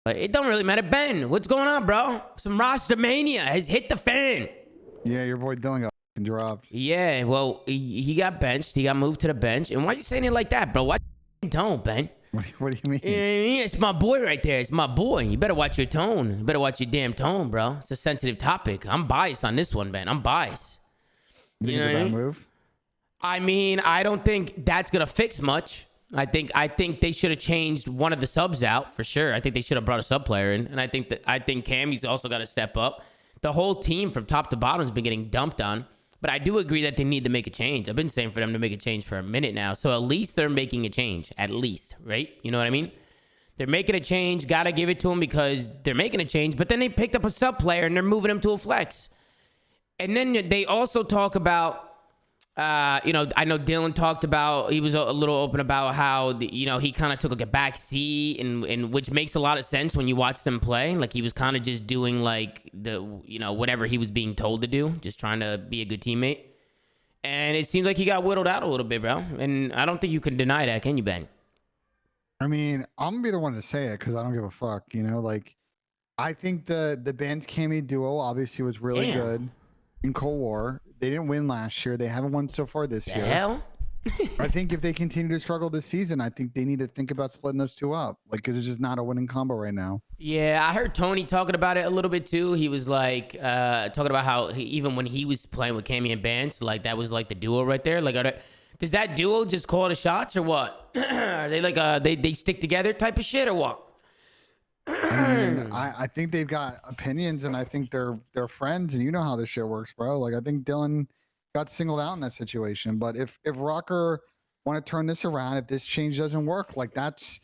But it don't really matter. Ben, what's going on, bro? Some roster mania has hit the fan. Yeah, your boy Dylan got dropped. Yeah, well, he got benched. He got moved to the bench. And why you saying it like that, bro? Why don't, Ben? What do you mean? You know what I mean? It's my boy right there. It's my boy. You better watch your tone. You better watch your damn tone, bro. It's a sensitive topic. I'm biased on this one, Ben. I'm biased. You know what I mean? Move? I mean, I don't think that's gonna fix much. I think they should have changed one of the subs out for sure. I think they should have brought a sub player in, and I think Cammy's also got to step up. The whole team from top to bottom has been getting dumped on, but I do agree that they need to make a change. I've been saying for them to make a change for a minute now, so at least they're making a change, at least, right? You know what I mean? They're making a change. Gotta give it to them because they're making a change. But then they picked up a sub player and they're moving him to a flex, and then they also talk about. I know Dylan talked about, he was a little open about how, he kind of took like a back seat and which makes a lot of sense when you watch them play. Like he was kind of just doing like whatever he was being told to do, just trying to be a good teammate. And it seems like he got whittled out a little bit, bro. And I don't think you can deny that, can you, Ben? I mean, I'm gonna be the one to say it because I don't give a fuck. Like I think the Ben's Cammy duo obviously was really good in Cold War. They didn't win last year. They haven't won so far this year. Hell? I think if they continue to struggle this season, I think they need to think about splitting those two up. Like, because it's just not a winning combo right now. Yeah, I heard Tony talking about it a little bit too. He was like talking about how even when he was playing with Cammy and Ben, so like that was like the duo right there. Like, does that duo just call the shots or what? Are they like they stick together type of shit or what? I mean, I think they've got opinions, and I think they're friends, and you know how this shit works, bro. Like, I think Dylan got singled out in that situation. But if Rocker want to turn this around, if this change doesn't work, like that's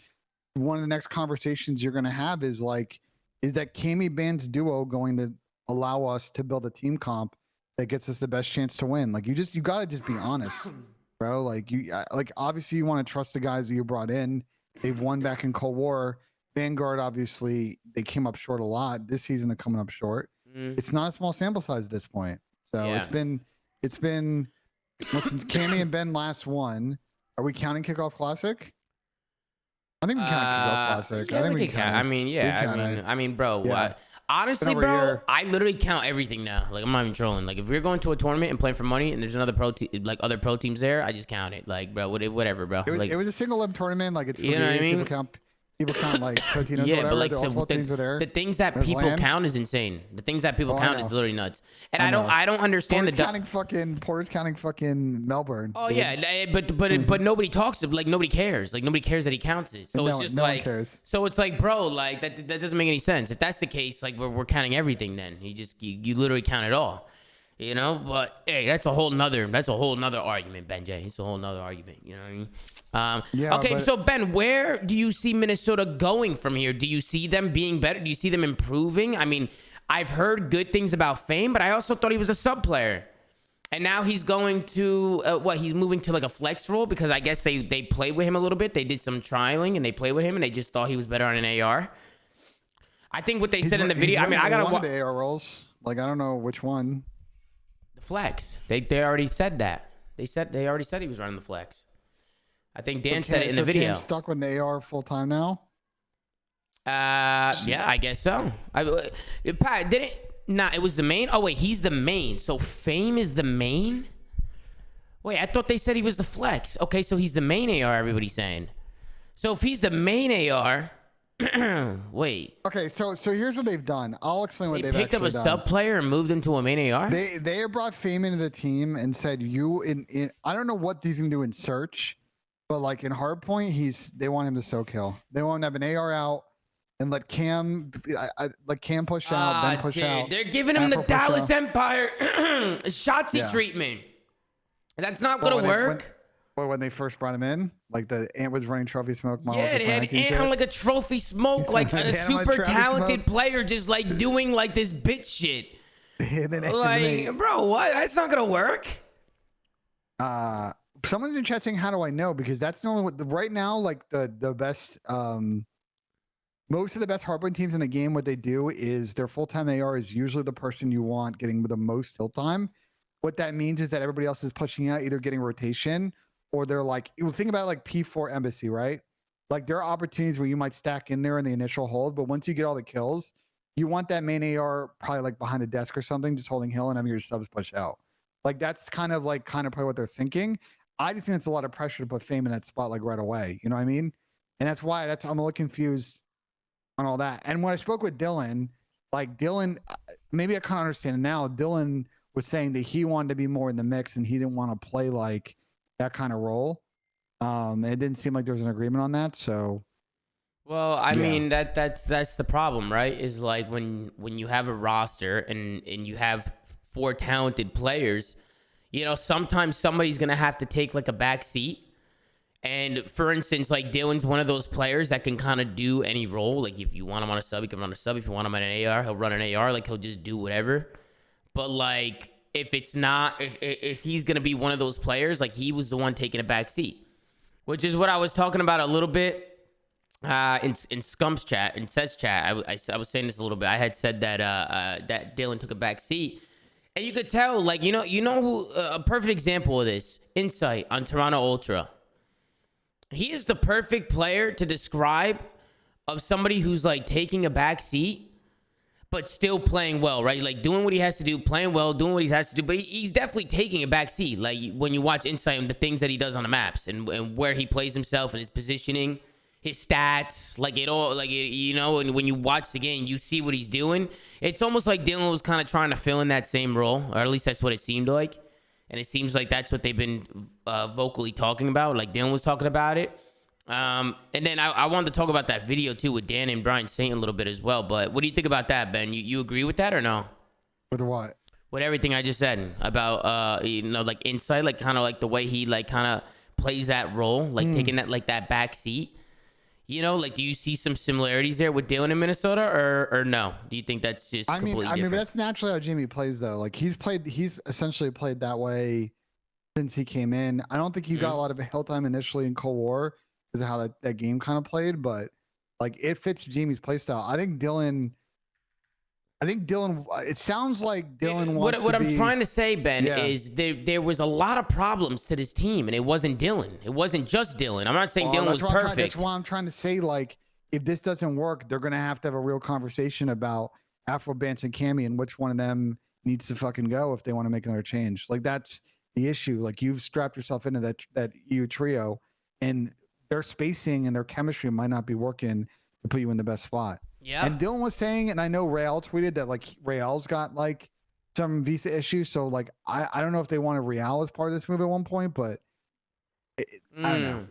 one of the next conversations you're gonna have is that Cammy Ben's duo going to allow us to build a team comp that gets us the best chance to win? Like, you gotta just be honest, bro. Like obviously you want to trust the guys that you brought in. They've won back in Cold War. Vanguard, obviously, they came up short a lot. This season, they're coming up short. It's not a small sample size at this point. So it's been since Cammy and Ben last won. Are we counting Kickoff Classic? I think we count Kickoff Classic. Yeah, I think we can count. I mean, bro. Yeah. Honestly, bro, I literally count everything now. Like, I'm not even trolling. Like, if we're going to a tournament and playing for money, and there's another other pro teams there, I just count it. Like, bro, whatever, bro. It was a single limb tournament. Like, it's for you know what I mean? People count like Protinos or whatever. But like the teams are there. The things that people count is insane. The things that people count is literally nuts. And I don't understand Porter's counting fucking Melbourne. Oh dude. Yeah, but nobody talks. Like nobody cares. Like nobody cares that he counts it. So it's just no like one cares. So it's like, bro, like that doesn't make any sense. If that's the case, like we're counting everything. Then you literally count it all. But hey, that's a whole nother argument, Ben J. It's a whole nother argument. You know what I mean? Okay, so Ben, where do you see Minnesota going from here? Do you see them being better? Do you see them improving? I mean, I've heard good things about Fame, but I also thought he was a sub player. And now he's going to, he's moving to like a flex role because I guess they played with him a little bit. They did some trialing and they played with him and they just thought he was better on an AR. I think what they said in the video, I mean, I got to watch the AR roles. Like, I don't know which one. The flex. They already said that. They already said he was running the flex. I think Dan said it in the video. Cam's stuck with the AR full time now? Yeah, I guess so. Pat, did it? Nah, it was the main. Oh wait, he's the main. So Fame is the main. Wait, I thought they said he was the flex. Okay, so he's the main AR. Everybody's saying. So if he's the main AR, wait. Okay, so here's what they've done. I'll explain what they've picked up a sub player and moved him to a main AR. They brought Fame into the team and said I don't know what he's gonna do in search. But like in hardpoint, they want him to soak kill. They want him to have an AR out and let Cam push out, Ben push out. They're giving him the Dallas Empire Shotzi treatment. That's not gonna work. When they first brought him in, like the Ant was running trophy smoke. Yeah, they had Ant on like a trophy smoke, like a super talented player, just like doing like this bitch shit. Like, bro, what? That's not gonna work. Someone's in chat saying, "How do I know?" Because that's normally what right now, like the best, most of the best hardpoint teams in the game. What they do is their full-time AR is usually the person you want getting the most kill time. What that means is that everybody else is pushing out, either getting rotation or they're like, you think about it like P4 Embassy, right? Like there are opportunities where you might stack in there in the initial hold, but once you get all the kills, you want that main AR probably like behind a desk or something, just holding hill and having your subs push out. Like that's kind of probably what they're thinking. I just think it's a lot of pressure to put Fame in that spot like right away. You know what I mean? And that's why I'm a little confused on all that. And when I spoke with Dylan, like Dylan, maybe I kind of understand now. Dylan was saying that he wanted to be more in the mix and he didn't want to play like that kind of role. It didn't seem like there was an agreement on that. So, well, I mean that's the problem, right? Is like when you have a roster and you have 4 talented players, you know, sometimes somebody's gonna have to take like a back seat. And for instance, like Dylan's one of those players that can kind of do any role. Like if you want him on a sub, he can run a sub. If you want him on an AR, he'll run an AR. Like he'll just do whatever. But like if it's not, if he's gonna be one of those players, like he was the one taking a back seat, which is what I was talking about a little bit in Scum's chat, in Seth's chat. I was saying this a little bit. I had said that that Dylan took a back seat, and you could tell, like you know who a perfect example of this, Insight on Toronto Ultra. He is the perfect player to describe of somebody who's like taking a back seat, but still playing well, right? Like doing what he has to do, playing well, doing what he has to do. But he's definitely taking a back seat. Like when you watch Insight and the things that he does on the maps and where he plays himself and his positioning, his stats, like it all, like, you know, and when you watch the game, you see what he's doing. It's almost like Dylan was kind of trying to fill in that same role, or at least that's what it seemed like. And it seems like that's what they've been vocally talking about. Like Dylan was talking about it. And then I wanted to talk about that video too with Dan and Brian Saint a little bit as well. But what do you think about that, Ben? You agree with that or no? With what? With everything I just said about you know, like Insight, like kind of like the way he like kind of plays that role, like taking that like that back seat. You know, like do you see some similarities there with Dylan in Minnesota or no? Do you think that's just completely different? I mean, that's naturally how Jamie plays though. Like he's essentially played that way since he came in. I don't think he got a lot of hill time initially in Cold War because of how that game kind of played, but like it fits Jamie's play style. I think Dylan, it sounds like Dylan wants what to I'm be, trying to say, Ben, is there was a lot of problems to this team, and it wasn't Dylan. It wasn't just Dylan. I'm not saying Dylan was perfect. That's why I'm trying to say, like, if this doesn't work, they're going to have a real conversation about Afro Bance and Cammy and which one of them needs to fucking go if they want to make another change. Like, that's the issue. Like, you've strapped yourself into that EU trio, and their spacing and their chemistry might not be working to put you in the best spot. Yeah. And Dylan was saying, and I know Rael tweeted that like Rael's got like some visa issues. So like I don't know if they wanted Rael as part of this move at one point, but I don't know.